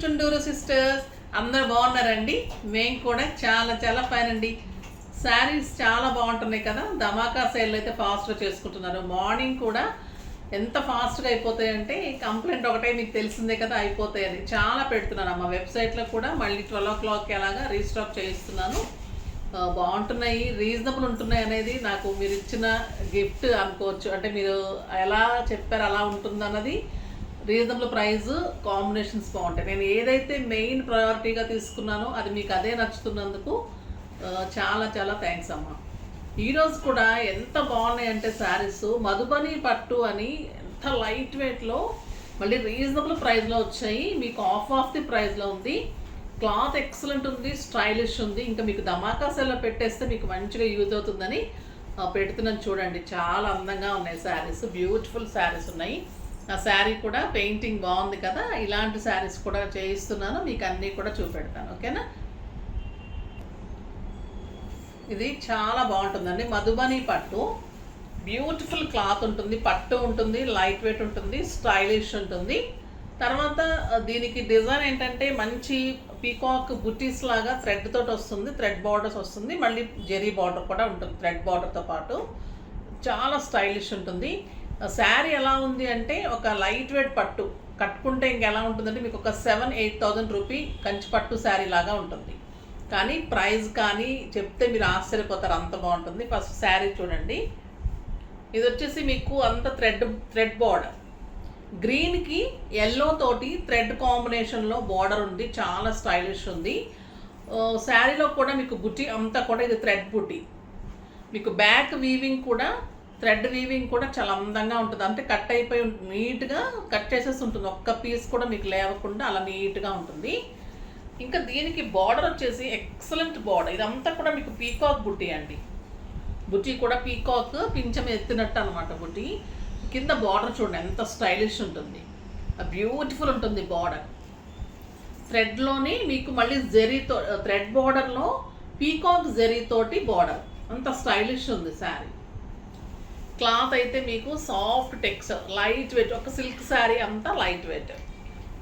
Chunduru sisters, అందరు బాగున్నారండి. మేము కూడా చాలా చాలా ఫైన్ అండి. శారీస్ చాలా బాగుంటున్నాయి కదా. ధమాకా సేల్ అయితే ఫాస్ట్గా చేసుకుంటున్నారు. మార్నింగ్ కూడా ఎంత ఫాస్ట్గా అయిపోతాయంటే కంప్లైంట్ ఒకటే, మీకు తెలిసిందే కదా, అయిపోతాయని చాలా పెడుతున్నాను. మా వెబ్సైట్లో కూడా మళ్ళీ 12 o'clock అలాగా రీస్టాక్ చేయిస్తున్నాను. బాగుంటున్నాయి, రీజనబుల్ ఉంటున్నాయి అనేది నాకు మీరు ఇచ్చిన గిఫ్ట్ అనుకోవచ్చు. అంటే మీరు ఎలా చెప్పారు అలా ఉంటుంది అన్నది. రీజనబుల్ ప్రైస్, కాంబినేషన్స్ బాగుంటాయి. నేను ఏదైతే మెయిన్ ప్రయారిటీగా తీసుకున్నానో అది మీకు అదే నచ్చుతున్నందుకు చాలా చాలా థ్యాంక్స్ అమ్మ. ఈరోజు కూడా ఎంత బాగున్నాయి అంటే శారీస్ మధుబని పట్టు అని ఎంత లైట్ వెయిట్లో మళ్ళీ రీజనబుల్ ప్రైస్లో వచ్చాయి. మీకు ఆఫ్ ది ప్రైస్లో ఉంది. క్లాత్ ఎక్సలెంట్ ఉంది, స్టైలిష్ ఉంది. ఇంకా మీకు ధమాకా సెల్లో పెట్టేస్తే మీకు మంచిగా యూజ్ అవుతుందని పెడుతున్నాను. చూడండి, చాలా అందంగా ఉన్నాయి శారీస్, బ్యూటిఫుల్ శారీస్ ఉన్నాయి. ఆ శారీ కూడా పెయింటింగ్ బాగుంది కదా. ఇలాంటి శారీస్ కూడా చేయిస్తున్నాను, మీకు అన్నీ కూడా చూపెడతాను. ఓకేనా. ఇది చాలా బాగుంటుందండి. మధుబని పట్టు, బ్యూటిఫుల్ క్లాత్ ఉంటుంది, పట్టు ఉంటుంది, లైట్ వెయిట్ ఉంటుంది, స్టైలిష్ ఉంటుంది. తర్వాత దీనికి డిజైన్ ఏంటంటే మంచి పీకాక్ బుటీస్ లాగా థ్రెడ్ తోటి వస్తుంది, థ్రెడ్ బార్డర్స్ వస్తుంది, మళ్ళీ జెరీ బార్డర్ కూడా ఉంటుంది థ్రెడ్ బార్డర్తో పాటు. చాలా స్టైలిష్ ఉంటుంది. శారీ ఎలా ఉంది అంటే ఒక లైట్ వెయిట్ పట్టు కట్టుకుంటే ఇంకెలా ఉంటుందంటే మీకు ఒక 7,000-8,000 రూపీ కంచి పట్టు శారీ లాగా ఉంటుంది. కానీ ప్రైస్ కానీ చెప్తే మీరు ఆశ్చర్యపోతారు, అంత బాగుంటుంది. ఫస్ట్ శారీ చూడండి. ఇది వచ్చేసి మీకు అంత థ్రెడ్ బార్డర్, గ్రీన్కి ఎల్లో తోటి థ్రెడ్ కాంబినేషన్లో బార్డర్ ఉంది, చాలా స్టైలిష్ ఉంది. శారీలో కూడా మీకు బుటీ అంతా కూడా ఇది థ్రెడ్ బుటీ. మీకు బ్యాక్ వీవింగ్ కూడా, థ్రెడ్ వీవింగ్ కూడా చాలా అందంగా ఉంటుంది. అంటే కట్ అయిపోయి నీట్గా కట్ చేసేసి ఉంటుంది, ఒక్క పీస్ కూడా మీకు లేవకుండా అలా నీట్గా ఉంటుంది. ఇంకా దీనికి బార్డర్ వచ్చేసి ఎక్సలెంట్ బార్డర్. ఇదంతా కూడా మీకు పీకాక్ బుటీ అండి. బుటీ కూడా పీకాక్ పింఛం ఎత్తినట్టు అనమాట బుటీ. కింద బార్డర్ చూడండి ఎంత స్టైలిష్ ఉంటుంది, బ్యూటిఫుల్ ఉంటుంది బార్డర్. థ్రెడ్లోని మీకు మళ్ళీ జెరీతో, థ్రెడ్ బార్డర్లో పీకాక్ జెరీతోటి బార్డర్, అంత స్టైలిష్ ఉంది శారీ. క్లాత్ అయితే మీకు సాఫ్ట్ టెక్స్చర్, లైట్ వెయిట్, ఒక సిల్క్ శారీ అంతా లైట్ వెయిట్.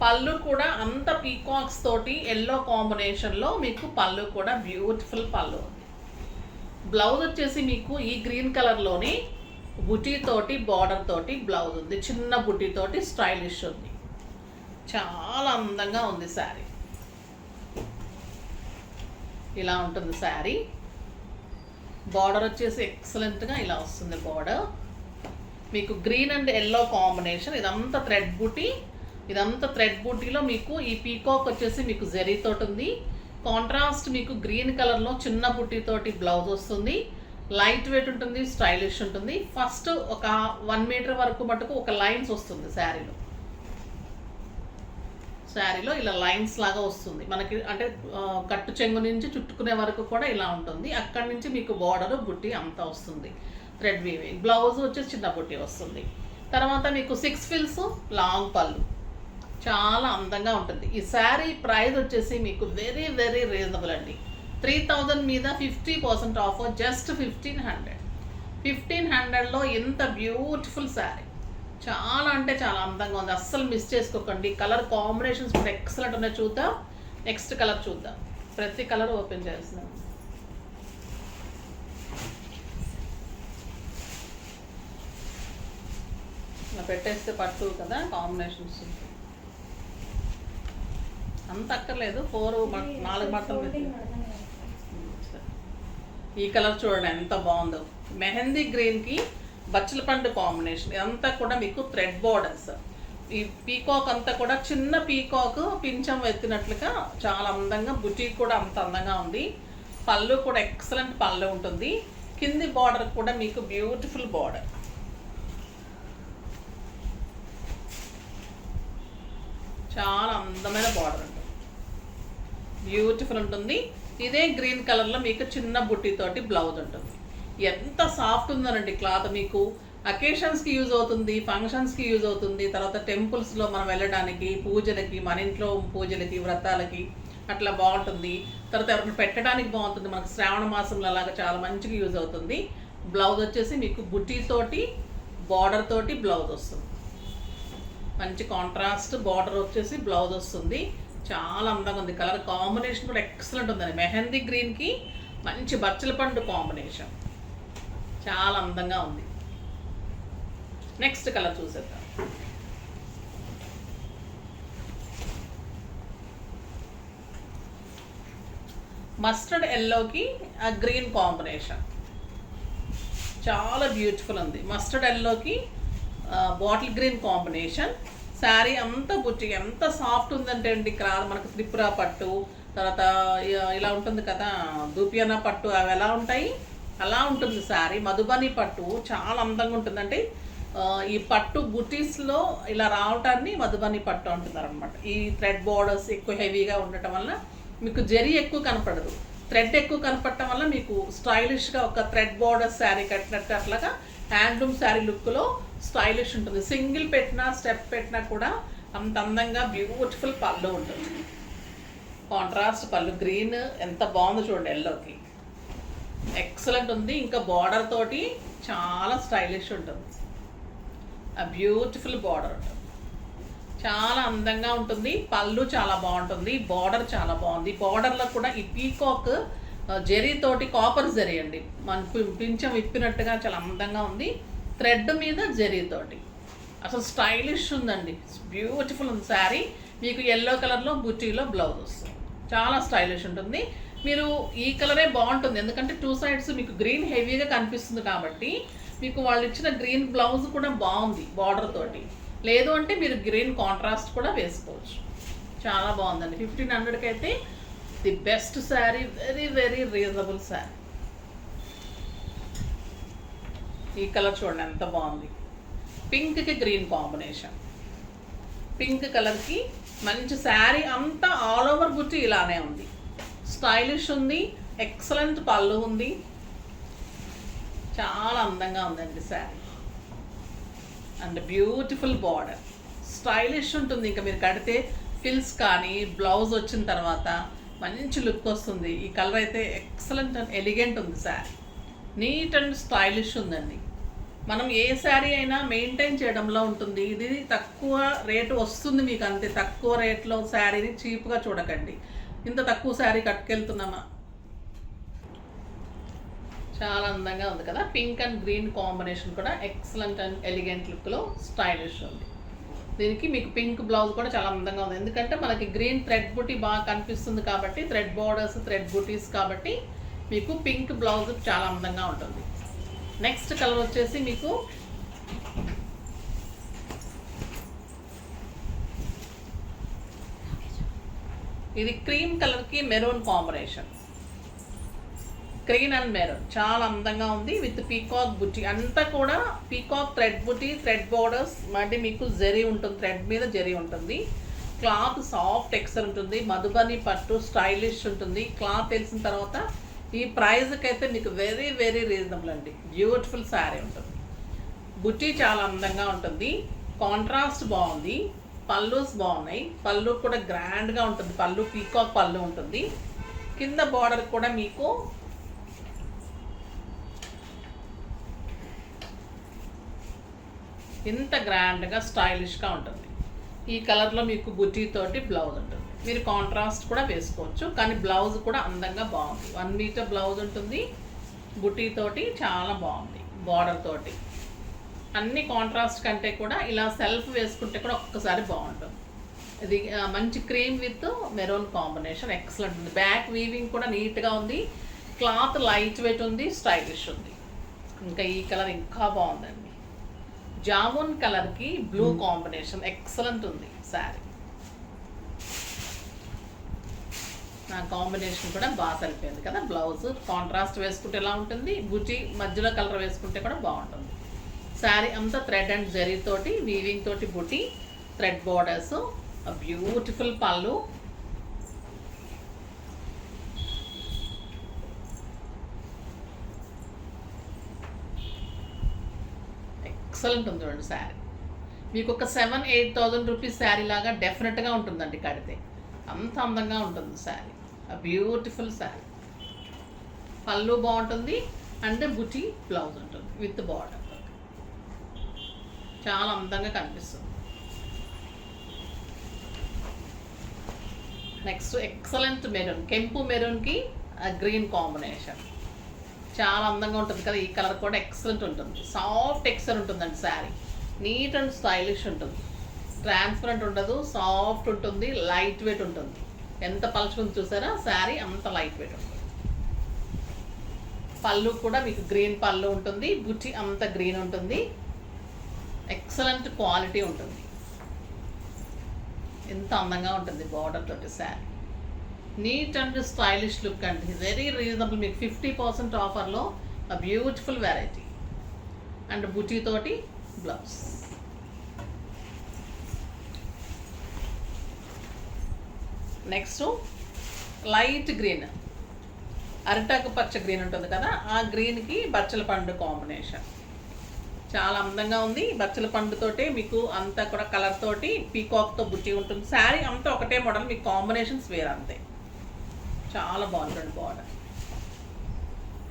పళ్ళు కూడా అంత పీకాక్స్ తోటి ఎల్లో కాంబినేషన్లో మీకు పళ్ళు కూడా బ్యూటిఫుల్ పళ్ళు ఉంది. బ్లౌజ్ వచ్చేసి మీకు ఈ గ్రీన్ కలర్లోని బుటీ తోటి బార్డర్ తోటి బ్లౌజ్ ఉంది, చిన్న బుటీ తోటి స్టైలిష్ ఉంది. చాలా అందంగా ఉంది శారీ. ఇలా ఉంటుంది శారీ. బార్డర్ వచ్చేసి ఎక్సలెంట్గా ఇలా వస్తుంది బార్డర్. మీకు గ్రీన్ అండ్ ఎల్లో కాంబినేషన్. ఇదంతా థ్రెడ్ బూటీ, ఇదంతా థ్రెడ్ బూటీలో మీకు ఈ పీకాక్ వచ్చేసి మీకు జెరీ తోటి ఉంది. కాంట్రాస్ట్ మీకు గ్రీన్ కలర్లో చిన్న బుటీ తోటి బ్లౌజ్ వస్తుంది. లైట్ వెయిట్ ఉంటుంది, స్టైలిష్ ఉంటుంది. ఫస్ట్ ఒక 1 మీటర్ వరకు మటుకు ఒక లైన్స్ వస్తుంది శారీలో. శారీలో ఇలా లైన్స్ లాగా వస్తుంది మనకి. అంటే కట్టు చెంగు నుంచి చుట్టుకునే వరకు కూడా ఇలా ఉంటుంది. అక్కడి నుంచి మీకు బార్డర్ బుట్టి అంతా వస్తుంది, థ్రెడ్ వీవింగ్. బ్లౌజ్ వచ్చేసి చిన్న బుట్టి వస్తుంది. తర్వాత మీకు 6 ఫిల్స్ లాంగ్ పళ్ళు, చాలా అందంగా ఉంటుంది. ఈ శారీ ప్రైస్ వచ్చేసి మీకు వెరీ వెరీ రీజనబుల్ అండి. 3,000 మీద 50% ఆఫర్, జస్ట్ 1,500. 1,500లో ఇంత బ్యూటిఫుల్ శారీ, చాలా అంటే చాలా అందంగా ఉంది. అస్సలు మిస్ చేసుకోకండి. కలర్ కాంబినేషన్స్ కూడా ఎక్సలెంట్ ఉన్నాయి. చూద్దాం, నెక్స్ట్ కలర్ చూద్దాం. ప్రతి కలర్ ఓపెన్ చేస్తున్నాం. ఇలా పెట్టేస్తే పట్టు కదా, కాంబినేషన్స్ అంత అక్కర్లేదు. 4 బట్టలు. ఈ కలర్ చూడండి ఎంత బాగుందో, మెహందీ గ్రీన్కి బచ్చల పండు కాంబినేషన్. ఇదంతా కూడా మీకు థ్రెడ్ బార్డర్స్. ఈ పీకాక్ అంతా కూడా చిన్న పీకాక్ పింఛం ఎత్తినట్లుగా చాలా అందంగా, బుటీక్ కూడా అంత అందంగా ఉంది. పళ్ళు కూడా ఎక్సలెంట్ పళ్ళు ఉంటుంది. కింది బార్డర్ కూడా మీకు బ్యూటిఫుల్ బార్డర్, చాలా అందమైన బార్డర్ ఉంటుంది, బ్యూటిఫుల్ ఉంటుంది. ఇదే గ్రీన్ కలర్లో మీకు చిన్న బుట్టితోటి బ్లౌజ్ ఉంటుంది. ఎంత సాఫ్ట్ ఉందనండి క్లాత్. మీకు అకేషన్స్కి యూజ్ అవుతుంది, ఫంక్షన్స్కి యూజ్ అవుతుంది. తర్వాత టెంపుల్స్లో మనం వెళ్ళడానికి, పూజలకి, మన ఇంట్లో పూజలకి, వ్రతాలకి అట్లా బాగుంటుంది. తర్వాత ఎవరిని పెట్టడానికి బాగుంటుంది. మనకు శ్రావణ మాసంలో అలాగా చాలా మంచిగా యూజ్ అవుతుంది. బ్లౌజ్ వచ్చేసి మీకు బుట్టీతోటి బార్డర్ తోటి బ్లౌజ్ వస్తుంది. మంచి కాంట్రాస్ట్ బార్డర్ వచ్చేసి బ్లౌజ్ వస్తుంది. చాలా అందంగా ఉంది. కలర్ కాంబినేషన్ కూడా ఎక్సలెంట్ ఉందండి. మెహందీ గ్రీన్కి మంచి బచ్చల పండు కాంబినేషన్, చాలా అందంగా ఉంది. నెక్స్ట్ కలర్ చూసేద్దాం. మస్టర్డ్ ఎల్లోకి గ్రీన్ కాంబినేషన్, చాలా బ్యూటిఫుల్ ఉంది. మస్టర్డ్ ఎల్లోకి బాటిల్ గ్రీన్ కాంబినేషన్. శారీ అంతా బుట్టి ఎంత సాఫ్ట్ ఉందంటే అండి, ఇక్కడ మనకు త్రిపుర పట్టు, తర్వాత ఇలా ఉంటుంది కదా దూపియానా పట్టు, అవి ఎలా ఉంటాయి అలా ఉంటుంది శారీ. మధుబని పట్టు చాలా అందంగా ఉంటుందంటే ఈ పట్టు బుటీస్లో ఇలా రావటాన్ని మధుబని పట్టు అంటున్నారు అనమాట. ఈ థ్రెడ్ బోర్డర్స్ ఎక్కువ హెవీగా ఉండటం వల్ల మీకు జరీ ఎక్కువ కనపడదు, థ్రెడ్ ఎక్కువ కనపడటం వల్ల మీకు స్టైలిష్గా ఒక థ్రెడ్ బోర్డర్ శారీ కట్టినట్టు అట్లాగా హ్యాండ్లూమ్ శారీ లుక్లో స్టైలిష్ ఉంటుంది. సింగిల్ పెట్టినా స్టెప్ పెట్టినా కూడా అంత అందంగా బ్యూటిఫుల్ పళ్ళు ఉంటుంది. కాంట్రాస్ట్ పళ్ళు గ్రీన్ ఎంత బాగుందో చూడండి, ఎల్లోకి ఎక్సలెంట్ ఉంది. ఇంకా బార్డర్ తోటి చాలా స్టైలిష్ ఉంటుంది, ఆ బ్యూటిఫుల్ బార్డర్ ఉంటుంది, చాలా అందంగా ఉంటుంది. పళ్ళు చాలా బాగుంటుంది, బార్డర్ చాలా బాగుంది. బార్డర్లో కూడా ఈ పీకాక్ జరీ తోటి, కాపర్ జరీ అండి, మన పింఛం విప్పినట్టుగా చాలా అందంగా ఉంది. థ్రెడ్ మీద జరీ తోటి అసలు స్టైలిష్ ఉందండి, బ్యూటిఫుల్ ఉంది శారీ. మీకు ఎల్లో కలర్లో బుటీలో బ్లౌజ్ వస్తుంది, చాలా స్టైలిష్ ఉంటుంది. మీరు ఈ కలరే బాగుంటుంది, ఎందుకంటే టూ సైడ్స్ మీకు గ్రీన్ హెవీగా కనిపిస్తుంది కాబట్టి మీకు వాళ్ళు ఇచ్చిన గ్రీన్ బ్లౌజ్ కూడా బాగుంది బార్డర్ తోటి. లేదు అంటే మీరు గ్రీన్ కాంట్రాస్ట్ కూడా వేసుకోవచ్చు, చాలా బాగుందండి. 1500కి అయితే the best sari, very very reasonable sari. ఈ కలర్ చూడండి ఎంత బాగుంది, పింక్కి గ్రీన్ కాంబినేషన్. పింక్ కలర్కి మంచి శారీ అంతా ఆల్ ఓవర్ బుట్టి ఇలానే ఉంది, స్టైలిష్ ఉంది, ఎక్సలెంట్ పళ్ళు ఉంది, చాలా అందంగా ఉందండి sari. And beautiful border, stylish ఉంటుంది. ఇంకా మీరు కడితే ఫిల్స్ కానీ బ్లౌజ్ వచ్చిన తర్వాత మంచి లుక్ వస్తుంది. ఈ కలర్ అయితే ఎక్సలెంట్ అండ్ ఎలిగెంట్ ఉంది శారీ, నీట్ అండ్ స్టైలిష్ ఉందండి. మనం ఏ శారీ అయినా మెయింటైన్ చేయడంలో ఉంటుంది. ఇది తక్కువ రేటు వస్తుంది మీకు, అంతే. తక్కువ రేట్లో శారీని చీప్గా చూడకండి. ఇంత తక్కువ శారీ కట్టుకెళ్తున్నామా, చాలా అందంగా ఉంది కదా. పింక్ అండ్ గ్రీన్ కాంబినేషన్ కూడా ఎక్సలెంట్ అండ్ ఎలిగెంట్ లుక్లో స్టైలిష్ ఉంది. దీనికి మీకు పింక్ బ్లౌజ్ కూడా చాలా అందంగా ఉంది, ఎందుకంటే మనకి గ్రీన్ థ్రెడ్ బుటీ బాగా కనిపిస్తుంది కాబట్టి, థ్రెడ్ బోర్డర్స్ థ్రెడ్ బుటీస్ కాబట్టి మీకు పింక్ బ్లౌజ్ చాలా అందంగా ఉంటుంది. నెక్స్ట్ కలర్ వచ్చేసి మీకు ఇది క్రీమ్ కలర్కి maroon combination, green and maroon చాలా అందంగా ఉంది. విత్ పీకాక్ బుట్టి, అంతా కూడా పీకాక్ థ్రెడ్ బుట్టి, థ్రెడ్ బోర్డర్స్, మళ్ళీ మీకు జరీ ఉంటుంది, థ్రెడ్ మీద జరీ ఉంటుంది. క్లాత్ సాఫ్ట్ టెక్స్చర్ ఉంటుంది, మధుబని పట్టు స్టైలిష్ ఉంటుంది. క్లాత్ తెలిసిన తర్వాత ఈ ప్రైజ్కి అయితే మీకు వెరీ వెరీ రీజనబుల్ అండి, బ్యూటిఫుల్ శారీ ఉంటుంది. బుట్టి చాలా అందంగా ఉంటుంది, కాంట్రాస్ట్ బాగుంది, పల్లూస్ బాగున్నాయి. పళ్ళు కూడా గ్రాండ్గా ఉంటుంది, పళ్ళు పీకాక్ పళ్ళు ఉంటుంది. కింద బార్డర్ కూడా మీకు ఇంత గ్రాండ్గా స్టైలిష్గా ఉంటుంది. ఈ కలర్లో మీకు బుటీ తోటి బ్లౌజ్ ఉంటుంది, మీరు కాంట్రాస్ట్ కూడా వేసుకోవచ్చు, కానీ బ్లౌజ్ కూడా అందంగా బాగుంది. 1 మీటర్ బ్లౌజ్ ఉంటుంది, బుటీ తోటి చాలా బాగుంది, బార్డర్ తోటి. అన్ని కాంట్రాస్ట్ కంటే కూడా ఇలా సెల్ఫ్ వేసుకుంటే కూడా ఒక్కసారి బాగుంటుంది. ఇది మంచి cream with maroon combination excellent ఉంది. బ్యాక్ వీవింగ్ కూడా నీట్గా ఉంది, క్లాత్ లైట్ వెయిట్ ఉంది, స్టైలిష్ ఉంది. ఇంకా ఈ కలర్ ఇంకా బాగుందండి, జామున్ కలర్కి బ్లూ కాంబినేషన్ ఎక్సలెంట్ ఉంది శారీ. నా కాంబినేషన్ కూడా బాగా సరిపోయింది కదా. బ్లౌజ్ కాంట్రాస్ట్ వేసుకుంటే ఎలా ఉంటుంది, బుటీ మధ్యలో కలర్ వేసుకుంటే కూడా బాగుంటుంది. శారీ అంతా థ్రెడ్ అండ్ జరీ తోటి, వీవింగ్ తోటి బుటీ, థ్రెడ్ బోర్డర్స్, బ్యూటిఫుల్ పళ్ళు. ఎక్సలెంట్ ఉంది చూడండి శారీ. మీకు ఒక 7,000-8,000 రూపీస్ శారీ లాగా డెఫినెట్గా ఉంటుందండి కడితే, అంత అందంగా ఉంటుంది శారీ. బ్యూటిఫుల్ శారీ, పళ్ళు బాగుంటుంది అండ్ బుటీ బ్లౌజ్ ఉంటుంది విత్ బార్డర్, చాలా అందంగా కనిపిస్తుంది. నెక్స్ట్ ఎక్సలెంట్ మెరూన్, కెంపు మెరూన్కి గ్రీన్ కాంబినేషన్. చాలా అందంగా ఉంటుంది కదా. ఈ కలర్ కూడా ఎక్సలెంట్ ఉంటుంది. సాఫ్ట్ టెక్స్చర్ ఉంటుందండి శారీ. నీట్ అండ్ స్టైలిష్ ఉంటుంది. ట్రాన్స్పరెంట్ ఉండదు, సాఫ్ట్ ఉంటుంది, లైట్ వెయిట్ ఉంటుంది. ఎంత పలుచుకుంది చూసారా శారీ, అంత లైట్ వెయిట్ ఉంటుంది. పళ్ళు కూడా మీకు గ్రీన్ పళ్ళు ఉంటుంది, బుట్టి అంత గ్రీన్ ఉంటుంది. ఎక్సలెంట్ క్వాలిటీ ఉంటుంది. ఎంత అందంగా ఉంటుంది బార్డర్ తోటి sari. Neat and stylish look అండి. Very reasonable. మీకు 50% ఆఫర్లో బ్యూటిఫుల్ వెరైటీ. అండ్ బుటీ తోటి బ్లౌజ్. నెక్స్ట్ లైట్ గ్రీన్, అరిటాకు పచ్చ గ్రీన్ ఉంటుంది కదా, ఆ గ్రీన్కి బచ్చల పండు కాంబినేషన్. చాలా అందంగా ఉంది. బచ్చల పండుతోటే మీకు అంతా కూడా కలర్ తోటి పీకాక్తో బుట్టి ఉంటుంది. శారీ అంతా ఒకటే మోడల్, మీకు కాంబినేషన్స్ వేరే అంతే. చాలా బాగుంటుంది బార్డర్.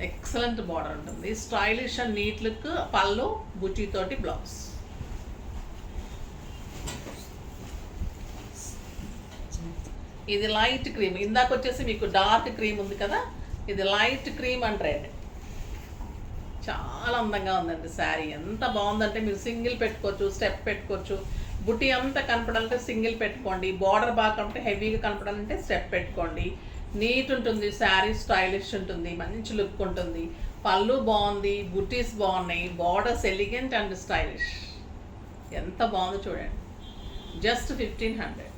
ఎక్సలెంట్ బార్డర్ ఉంటుంది. Stylish and neat look. పళ్ళు బుట్టితోటి బ్లౌజ్. ఇది లైట్ క్రీమ్. ఇందాక వచ్చేసి మీకు డార్క్ క్రీమ్ ఉంది కదా, ఇది లైట్ క్రీమ్ అండ్ రెడ్. చాలా అందంగా ఉందండి శారీ. ఎంత బాగుందంటే మీరు సింగిల్ పెట్టుకోవచ్చు, స్టెప్ పెట్టుకోవచ్చు. బుట్టి అంతా కనపడాలంటే సింగిల్ పెట్టుకోండి. బార్డర్ బాగా కనపడే హెవీగా కనపడాలంటే స్టెప్ పెట్టుకోండి. నీట్ ఉంటుంది శారీ, స్టైలిష్ ఉంటుంది, మంచి లుక్ ఉంటుంది. పళ్ళు బాగుంది, బుట్టీస్ బాగున్నాయి, బార్డర్స్ ఎలిగెంట్ అండ్ స్టైలిష్. ఎంత బాగుందో చూడండి. జస్ట్ 1500.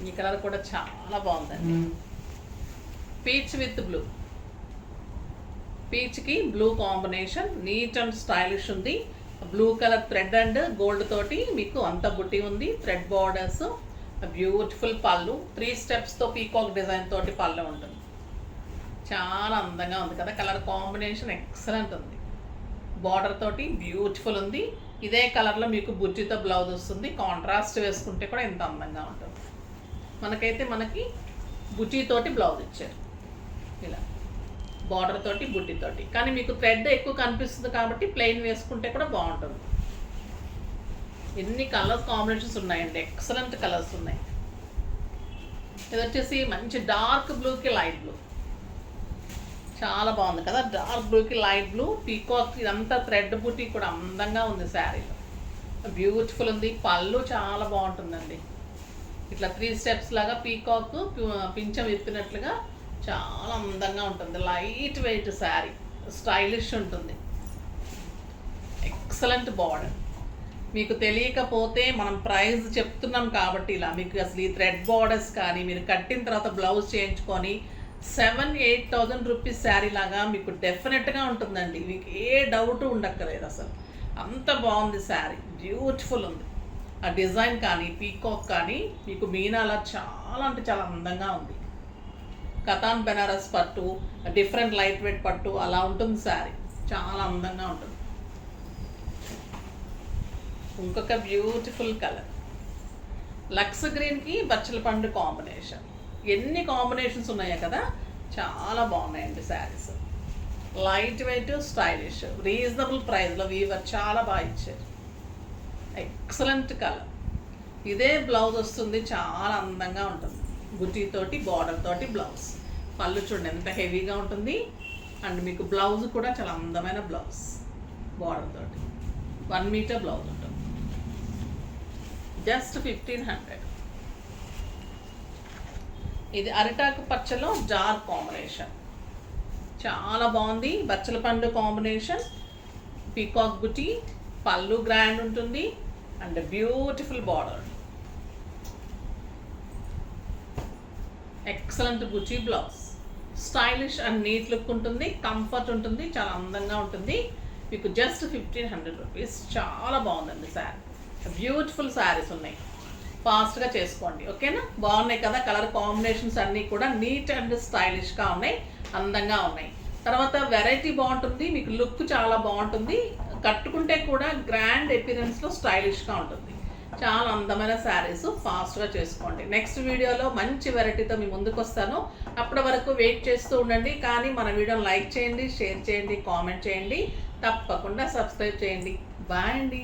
ఈ కలర్ కూడా చాలా బాగుందండి. Peach with blue. పీచ్కి blue combination. Neat and stylish ఉంది. Blue colour thread and gold తోటి మీకు అంత బుట్టి ఉంది. థ్రెడ్ బార్డర్స్, బ్యూటిఫుల్ పళ్ళు. 3 స్టెప్స్తో పీకాక్ డిజైన్ తోటి పళ్ళు ఉంటుంది. చాలా అందంగా ఉంది కదా. కలర్ కాంబినేషన్ ఎక్సలెంట్ ఉంది. బార్డర్ తోటి బ్యూటిఫుల్ ఉంది. ఇదే కలర్లో మీకు బుట్టితో బ్లౌజ్ వస్తుంది. కాంట్రాస్ట్ వేసుకుంటే కూడా ఎంత అందంగా ఉంటుంది. మనకి బుట్టితోటి బ్లౌజ్ ఇచ్చారు ఇలా, బార్డర్ తోటి బుట్టితోటి. కానీ మీకు థ్రెడ్ ఎక్కువ కనిపిస్తుంది కాబట్టి ప్లెయిన్ వేసుకుంటే కూడా బాగుంటుంది. ఎన్ని కలర్స్ కాంబినేషన్స్ ఉన్నాయండి. ఎక్సలెంట్ కలర్స్ ఉన్నాయి. ఇది వచ్చేసి మంచి డార్క్ బ్లూకి లైట్ బ్లూ. చాలా బాగుంది కదా. డార్క్ బ్లూకి లైట్ బ్లూ. పీకాక్ ఇదంతా థ్రెడ్ బుట్టి కూడా అందంగా ఉంది శారీలో. బ్యూటిఫుల్ ఉంది. పళ్ళు చాలా బాగుంటుందండి. ఇట్లా 3 స్టెప్స్ లాగా పీకాక్ పింఛం విప్పినట్లుగా చాలా అందంగా ఉంటుంది. లైట్ వెయిట్ శారీ, స్టైలిష్ ఉంటుంది. Excellent border. మీకు తెలియకపోతే మనం ప్రైస్ చెప్తున్నాం కాబట్టి ఇలా మీకు అసలు ఈ థ్రెడ్ బార్డర్స్ కానీ మీరు కట్టిన తర్వాత బ్లౌజ్ చేయించుకొని 7,000-8,000 రూపీస్ శారీ లాగా మీకు డెఫినెట్గా ఉంటుందండి. మీకు ఏ డౌట్ ఉండక్కర్లేదు అసలు. అంత బాగుంది శారీ. బ్యూటిఫుల్ ఉంది. ఆ డిజైన్ కానీ పీకాక్ కానీ మీకు మీనాల చాలా అంటే చాలా అందంగా ఉంది. కతాన్ బెనారస్ పట్టు, డిఫరెంట్ లైట్ వెయిట్ పట్టు అలా ఉంటుంది శారీ. చాలా అందంగా ఉంటుంది. ఇంకొక బ్యూటిఫుల్ కలర్ లక్స్ గ్రీన్కి బచ్చల పండు కాంబినేషన్. ఎన్ని కాంబినేషన్స్ ఉన్నాయో కదా. చాలా బాగున్నాయండి saris. Light weight, stylish, reasonable ప్రైస్లో వీవర్ చాలా బాగా ఇచ్చారు. Excellent colour. ఇదే బ్లౌజ్ వస్తుంది. చాలా అందంగా ఉంటుంది. బుట్టితోటి బార్డర్ తోటి బ్లౌజ్. పళ్ళు చూడండి ఎంత హెవీగా ఉంటుంది. అండ్ మీకు బ్లౌజ్ కూడా చాలా అందమైన బ్లౌజ్. బార్డర్ తోటి 1 మీటర్ బ్లౌజ్ ఉంటుంది. జస్ట్ 1500. ఇది అరిటాకు పచ్చలో డార్క్ కాంబినేషన్. చాలా బాగుంది. బచ్చల పండు కాంబినేషన్, పీకాక్ బుటీ, పళ్ళు గ్రాండ్ ఉంటుంది అండ్ బ్యూటిఫుల్ బార్డర్. ఎక్సలెంట్ బుటీ blouse. Stylish and neat look ఉంటుంది. కంఫర్ట్ ఉంటుంది. చాలా అందంగా ఉంటుంది. మీకు జస్ట్ 1500 రూపీస్. చాలా బాగుందండి శారీ. బ్యూటిఫుల్ శారీస్ ఉన్నాయి. ఫాస్ట్గా చేసుకోండి. ఓకేనా. బాగున్నాయి కదా. కలర్ కాంబినేషన్స్ అన్నీ కూడా నీట్ అండ్ స్టైలిష్గా ఉన్నాయి. అందంగా ఉన్నాయి. తర్వాత వెరైటీ బాగుంటుంది. మీకు లుక్ చాలా బాగుంటుంది. కట్టుకుంటే కూడా గ్రాండ్ అపిరెన్స్లో స్టైలిష్గా ఉంటుంది. చాలా అందమైన శారీస్. ఫాస్ట్గా చేసుకోండి. నెక్స్ట్ వీడియోలో మంచి వెరైటీతో మీ ముందుకు వస్తాను. అప్పటి వరకు వెయిట్ చేస్తూ ఉండండి. కానీ మన వీడియోని లైక్ చేయండి, షేర్ చేయండి, కామెంట్ చేయండి, తప్పకుండా సబ్స్క్రైబ్ చేయండి. బాయ్ అండి.